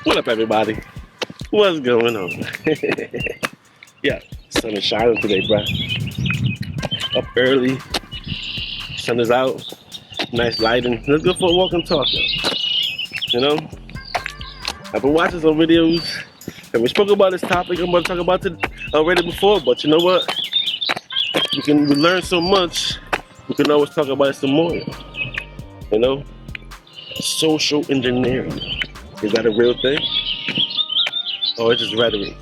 What up, everybody? What's going on? Yeah, sun is shining today, bruh. Up early, sun is out, nice lighting. Let's go for a walk and talk, yo. You know, I've been watching some videos, and we spoke about this topic I'm going to talk about it already before. But you know what? We learn so much. We can always talk about it some more. You know, social engineering. Is that a real thing? Or it's just rhetoric?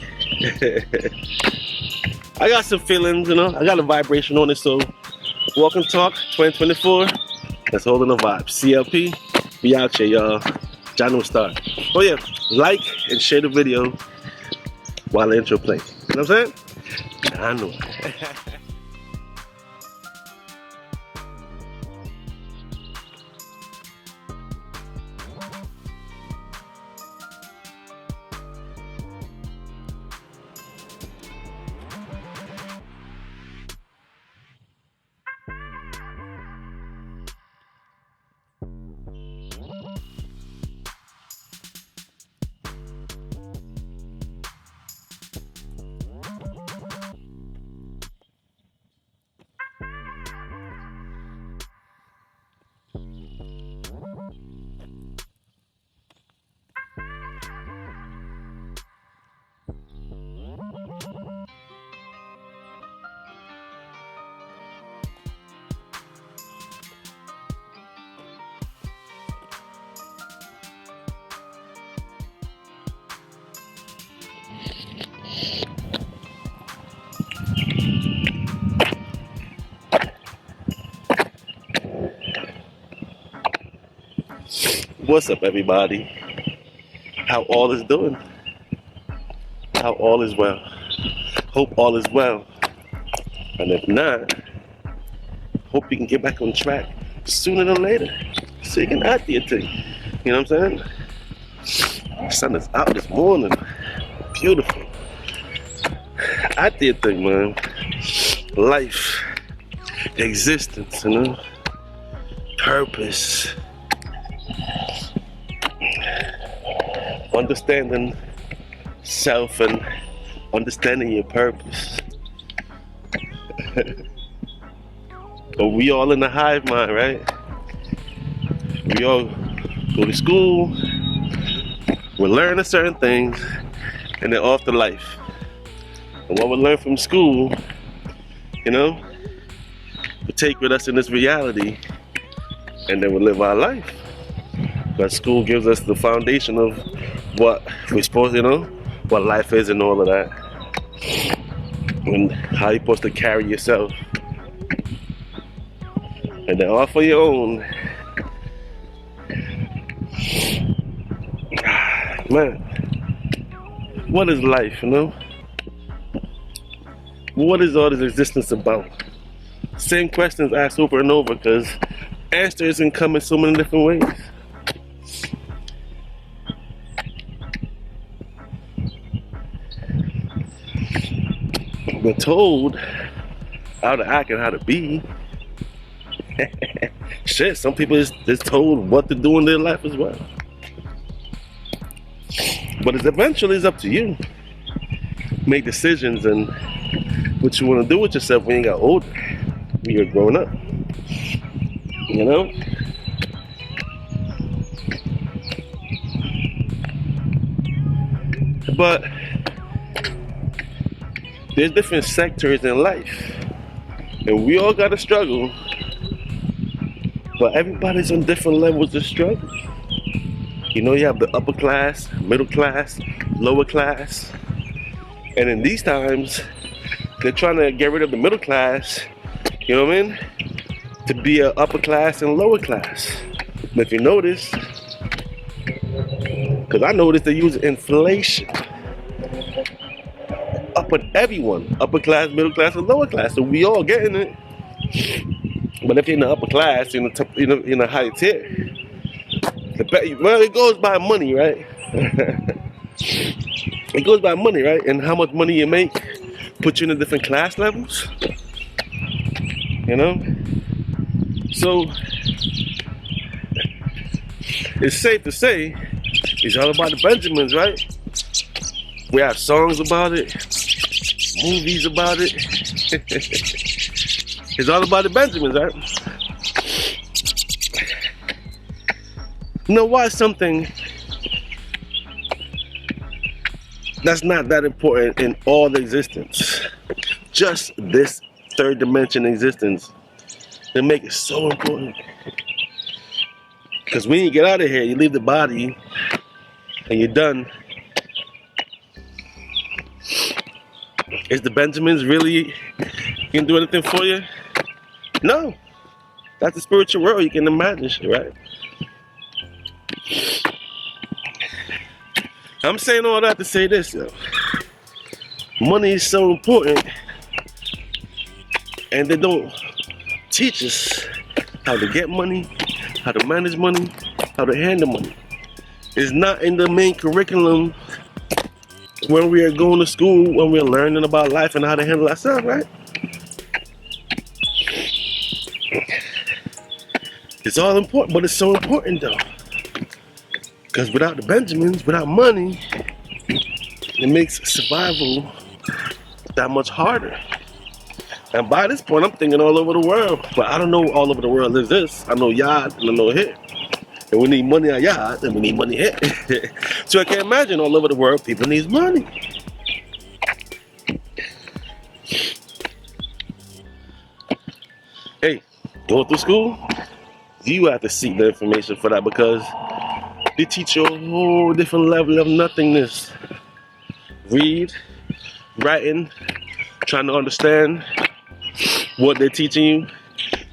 I got some feelings, you know. I got a vibration on it. So, walk and talk 2024. Let's hold on the vibe. CLP, we out here, y'all. John Star. Oh yeah, like and share the video while the intro plays. You know what I'm saying? John. What's up, everybody? How all is doing? How all is well? Hope all is well. And if not, hope you can get back on track sooner than later, so you can act your thing. You know what I'm saying? The sun is out this morning. Beautiful. Act your thing, man. Life, existence, you know? Purpose. Understanding self and understanding your purpose. But we all in the hive mind, right? We all go to school, we're learning certain things, and then off to life. And what we learn from school, you know, we take with us in this reality, and then we live our life. But school gives us the foundation of what we're supposed, you know, what life is and all of that. And how you're supposed to carry yourself. And then all for your own. Man, what is life, you know? What is all this existence about? Same questions asked over and over because answers can come in so many different ways. We're told how to act and how to be. Shit, some people is told what to do in their life as well. But it's eventually up to you. Make decisions and what you want to do with yourself when you got older, when you're growing up. You know? But there's different sectors in life, and we all gotta struggle, but everybody's on different levels of struggle. You know, you have the upper class, middle class, lower class, and in these times, they're trying to get rid of the middle class, you know what I mean, to be a upper class and lower class. But if you notice, because I noticed they use inflation up on everyone, upper class, middle class, and lower class. So we all getting it. But if you're in the upper class, in the higher tier, well, it goes by money, right? It goes by money, right? And how much money you make put you in the different class levels. You know? So it's safe to say It's all about the Benjamins, right? We have songs about it, movies about it. It's all about the Benjamins, right? You know why something that's not that important in all the existence, just this third dimension existence, they make it so important. Because when you get out of here, you leave the body and you're done. Is the Benjamins really can do anything for you? No. That's the spiritual world. You can imagine shit, right? I'm saying all that to say this, yo. Money is so important, and they don't teach us how to get money, how to manage money, how to handle money. It's not in the main curriculum when we are going to school, when we're learning about life and how to handle ourselves, right? It's all important, but it's so important though. Because without the Benjamins, without money, it makes survival that much harder. And by this point, I'm thinking all over the world. But I don't know all over the world exists. I know Yard and I know Hit. And we need money on Yard and we need money Hit. So I can imagine all over the world, people need money. Hey, going through school, you have to seek the information for that because they teach you a whole different level of nothingness. Read, writing, trying to understand what they're teaching you.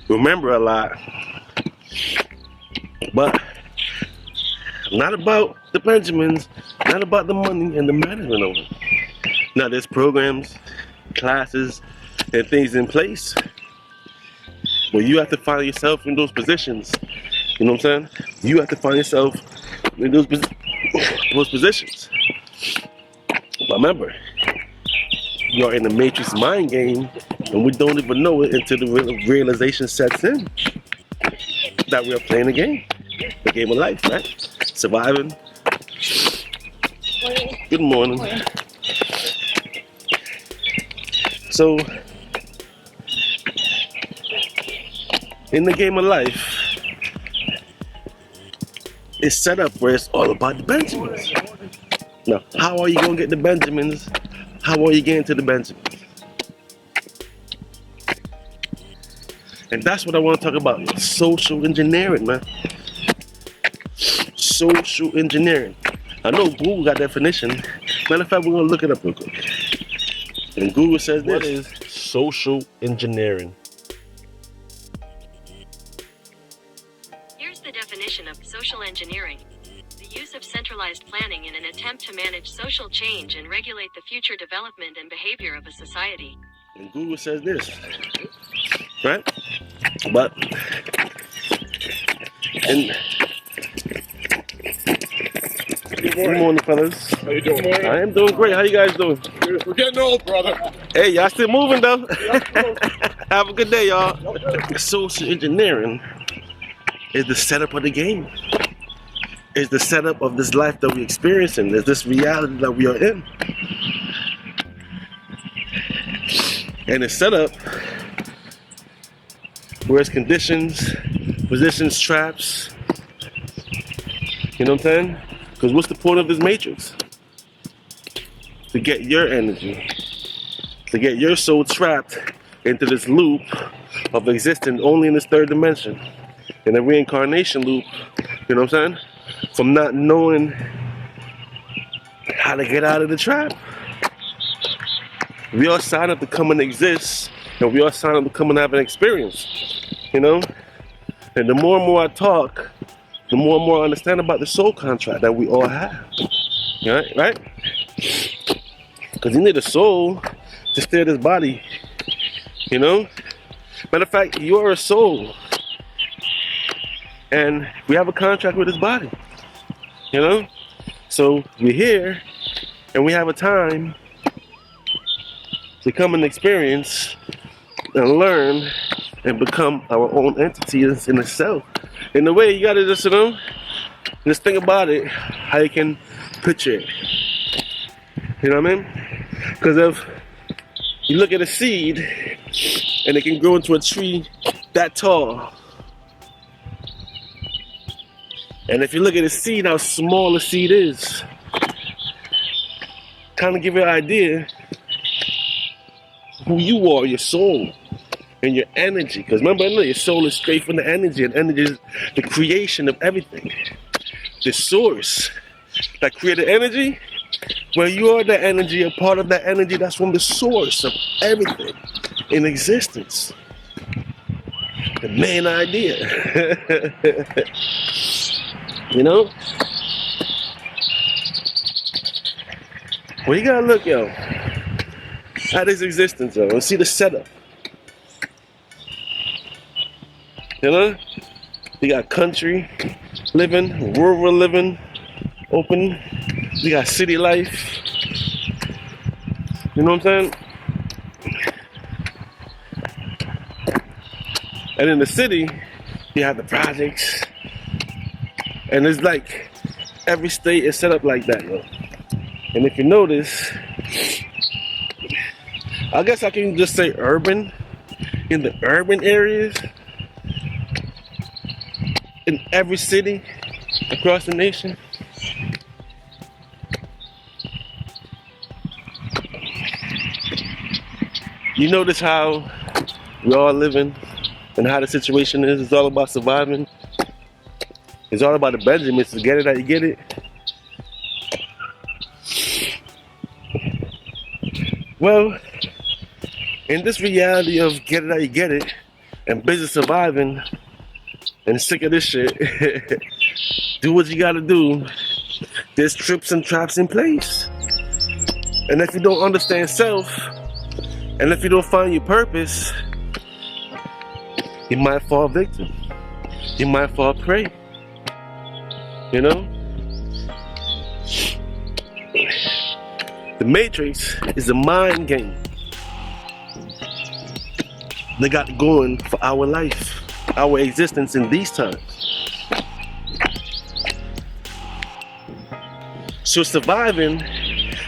Remember a lot. But not about the Benjamins, not about the money and the management of it. Now there's programs, classes, and things in place. But you have to find yourself in those positions. You know what I'm saying? You have to find yourself in those positions. But remember, you're in the Matrix mind game, and we don't even know it until the realization sets in that we're playing a game, the game of life, right? Surviving. Good morning. So, in the game of life, it's set up where it's all about the Benjamins. Now, how are you going to get the Benjamins? How are you getting to the Benjamins? And that's what I want to talk about. Social engineering, man. Social engineering. I know Google got definition. Matter of fact, we're going to look it up real quick. And Google says this. What is social engineering? Here's the definition of social engineering. The use of centralized planning in an attempt to manage social change and regulate the future development and behavior of a society. And Google says this, right? But, and good morning, fellas. How you doing? I am doing great. How you guys doing? We're getting old, brother. Hey, y'all still moving though? Have a good day, y'all. Social engineering is the setup of the game. It's the setup of this life that we're experiencing. It's this reality that we are in. And it's set up where it's conditions, positions, traps. You know what I'm saying? Because what's the point of this matrix? To get your energy, to get your soul trapped into this loop of existing only in this third dimension, in a reincarnation loop. You know what I'm saying? From not knowing how to get out of the trap. We all sign up to come and exist, and we all sign up to come and have an experience. You know? And the more and more I talk, the more and more I understand about the soul contract that we all have. Right? Because you need a soul to steer this body. You know? Matter of fact, you are a soul. And we have a contract with this body. You know? So we're here, and we have a time to come and experience and learn and become our own entity in itself. In a way, you gotta just, you know, Just think about it, how you can picture it. You know what I mean? Because if you look at a seed and it can grow into a tree that tall, and if you look at a seed, how small a seed is, kind of give you an idea who you are, your soul, and your energy. Because remember, your soul is straight from the energy, and energy is the creation of everything. The source that created energy, where you are that energy, a part of that energy that's from the source of everything in existence. The main idea. You know? Well, you gotta look, yo, at his existence, yo, and see the setup. You know? You got country living, rural living, open. You got city life. You know what I'm saying? And in the city, you have the projects. And it's like every state is set up like that, yo. And if you notice, I guess I can just say urban. In the urban areas, in every city across the nation, you notice how we're all living and how the situation is. It's all about surviving. It's all about the Benjamins. To get it how you get it. Well, in this reality of get it how you get it and business surviving and sick of this shit, do what you gotta do. There's trips and traps in place. And if you don't understand self, and if you don't find your purpose, you might fall victim. You might fall prey. You know? The Matrix is a mind game they got going for our life, our existence in these times. So surviving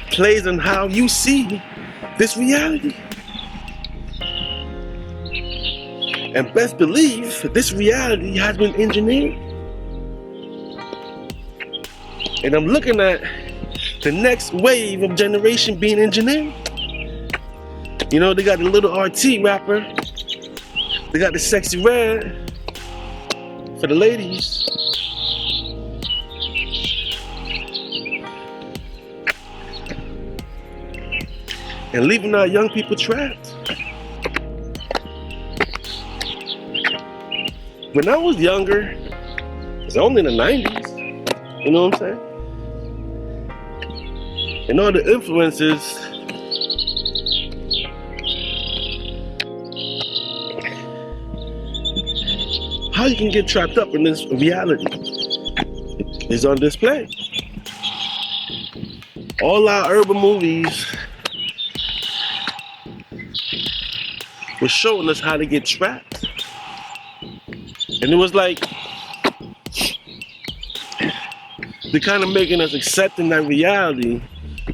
plays on how you see this reality. And best believe this reality has been engineered. And I'm looking at the next wave of generation being engineered. You know, they got the little RT rapper. They got the sexy red for the ladies. And leaving our young people trapped. When I was younger, it was only in the 90s. You know what I'm saying? And all the influences how you can get trapped up in this reality is on display. All our urban movies were showing us how to get trapped. And it was like they're kind of making us accepting that reality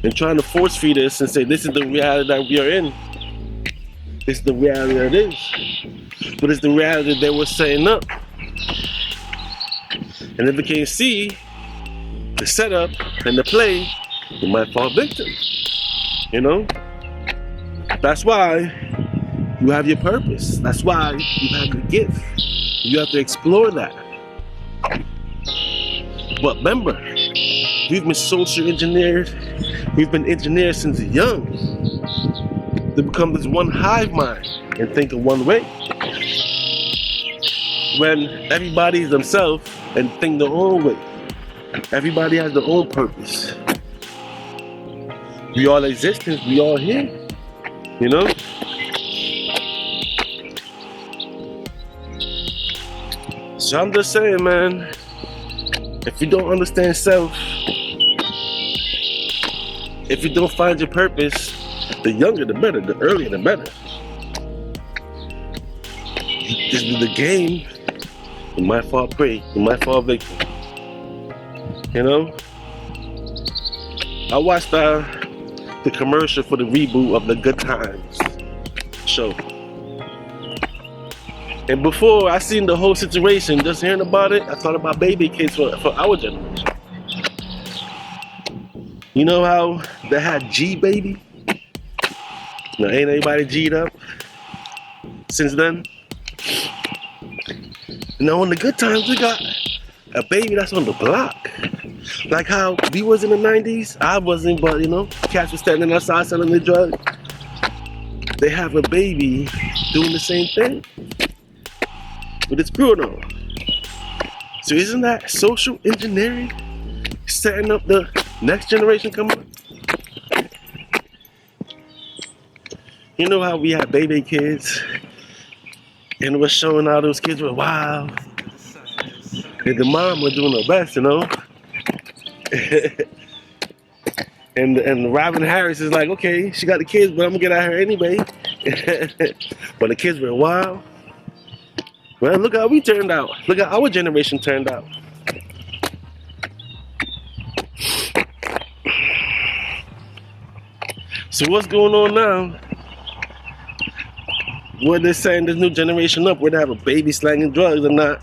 and trying to force feed us and say, this is the reality that we are in. This is the reality that it is. But it's the reality that we're setting up. And if you can't see the setup and the play, you might fall victim. You know? That's why you have your purpose. That's why you have your gift. You have to explore that. But remember, we've been social engineered. We've been engineered since young to become this one hive mind and think of one way. When everybody is themselves and think their own way. Everybody has their own purpose. We all existence, we all here. You know? So I'm just saying, man, if you don't understand self, if you don't find your purpose, the younger the better, the earlier the better. This is the game. You might fall prey, you might fall victim. You know, I watched the commercial for the reboot of the Good Times show. And before I seen the whole situation, just hearing about it, I thought about baby kids for our generation. You know how they had G baby? Now ain't anybody G'd up since then? Now on the Good Times, we got a baby that's on the block. Like how we was in the 90s, I wasn't, but you know, cats were standing outside selling the drugs. They have a baby doing the same thing with its screwing on. So isn't that social engineering? Setting up the next generation coming up? You know how we had baby kids and it was showing how those kids were wild. And the mom was doing her best, you know? and Robin Harris is like, okay, she got the kids, but I'm gonna get at her anyway. But the kids were wild. Well, look how we turned out. Look how our generation turned out. So what's going on now? Where they're setting this new generation up where they have a baby slanging drugs and not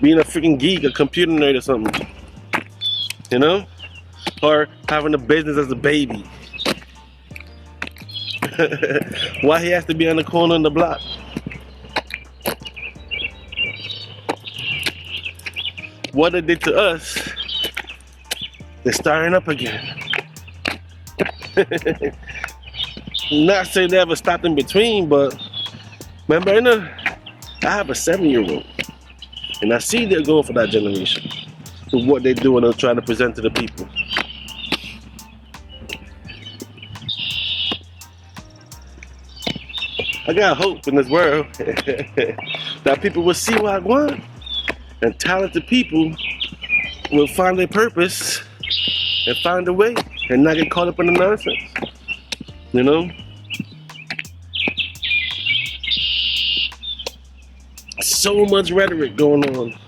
being a freaking geek, a computer nerd or something. You know? Or having a business as a baby. Why he has to be on the corner on the block? What they did to us, they're starting up again. Not saying they ever stopped in between, but remember, I have a 7-year-old, and I see they're going for that generation, for what they're doing and trying to present to the people. I got hope in this world that people will see what I want, and talented people will find their purpose and find a way and not get caught up in the nonsense. You know? So much rhetoric going on.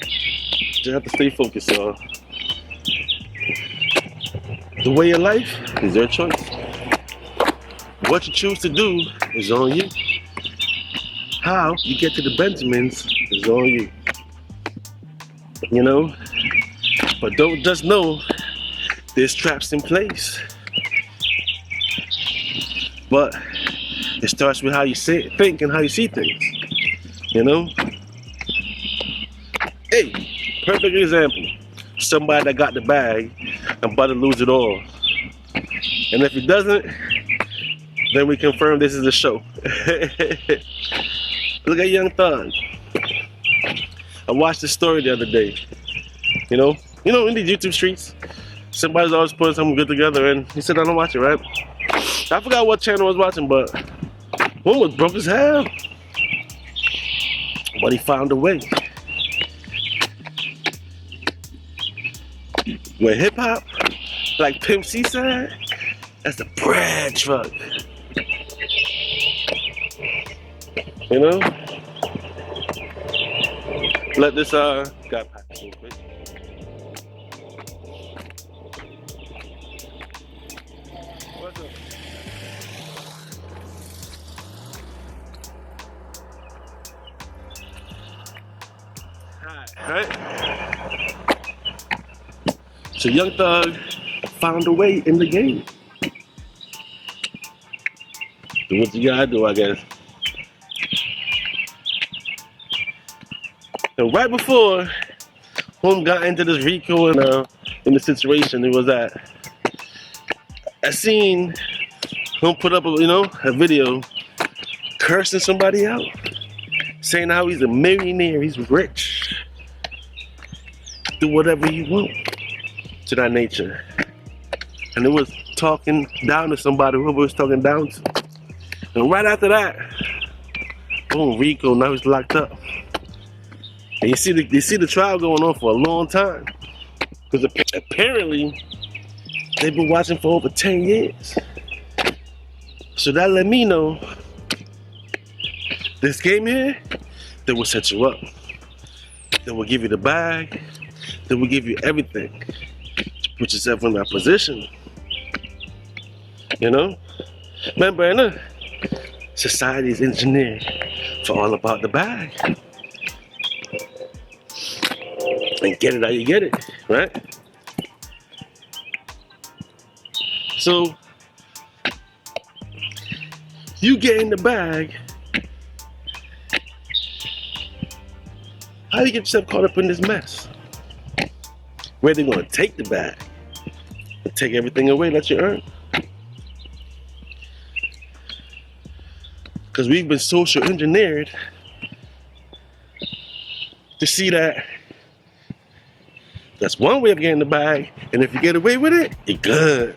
Just have to stay focused, y'all. The way of life is your choice. What you choose to do is on you. How you get to the Benjamins is on you. You know? But don't just know there's traps in place. But it starts with how you think and how you see things. You know? Hey, perfect example. Somebody that got the bag and about to lose it all. And if he doesn't, then we confirm this is a show. Look at Young Thug. I watched this story the other day. You know, in these YouTube streets, somebody's always putting something good together, and he said, I don't watch it, right? I forgot what channel I was watching, but one was broke as hell. But he found a way. When hip hop, like Pimp C said, that's the bread truck. You know? Let this guy pass real quick. What's up? Right? So Young Thug found a way in the game. Do what you gotta do, I guess. And right before Home got into this Rico and in the situation, it was that I seen Home put up a video cursing somebody out, saying how he's a millionaire, he's rich, do whatever you want, to that nature. And it was talking down to somebody whoever was talking down to. And right after that, boom, Rico, now he's locked up. And you see the trial going on for a long time. Because apparently, they've been watching for over 10 years. So that let me know, this game here, they will set you up. They will give you the bag. They will give you everything to put yourself in that position. You know? Remember, society is engineered for all about the bag. And get it how you get it, right? So, you get in the bag, how do you get yourself caught up in this mess? Where they gonna take the bag and take everything away that you earn? Because we've been social engineered to see that that's one way of getting the bag, and if you get away with it, you're good.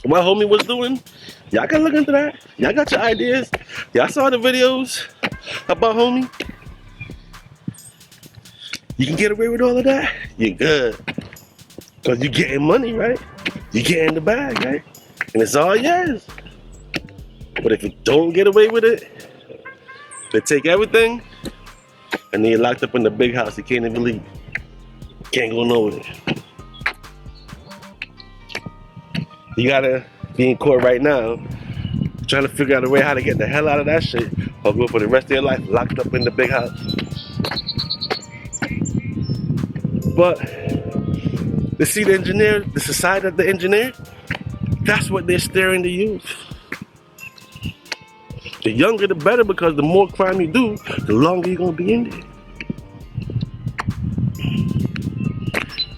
What homie was doing, y'all can look into that. Y'all got your ideas. Y'all saw the videos about homie. You can get away with all of that, you're good. Because you're getting money, right? You're getting the bag, right? And it's all yours. But if you don't get away with it, they take everything, and then you're locked up in the big house. You can't even leave. Can't go nowhere. You gotta be in court right now, trying to figure out a way how to get the hell out of that shit, or go for the rest of your life locked up in the big house. But they see the engineer, the society that they engineered, that's what they're steering the youth. The younger the better, because the more crime you do, the longer you're gonna be in there.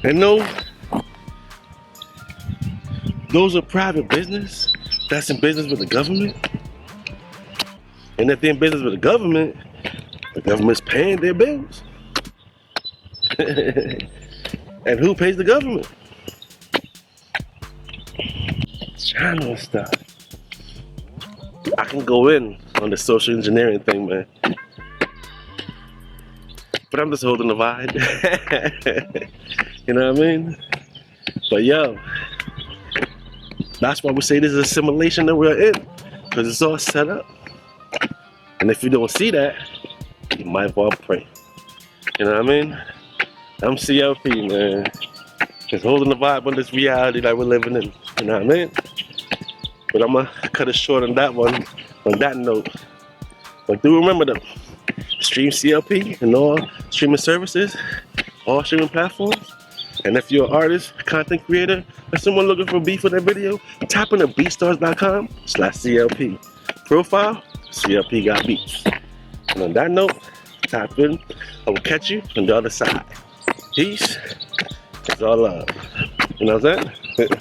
And no, those are private business that's in business with the government. And if they're in business with the government's paying their bills. And who pays the government? China stuff. I can go in on the social engineering thing, man. But I'm just holding the vibe. You know what I mean? But yo, that's why we say this is a simulation that we're in. Because it's all set up. And if you don't see that, you might as well pray. You know what I mean? I'm CLP, man. Just holding the vibe on this reality that we're living in. You know what I mean? But I'm gonna cut it short on that one, on that note. But do remember though, stream CLP and all streaming services, all streaming platforms. And if you're an artist, content creator, or someone looking for beef for their video, tap into beatstars.com/CLP. Profile, CLP got beats. And on that note, tap in. I will catch you on the other side. Peace. It's all love. You know what I'm saying?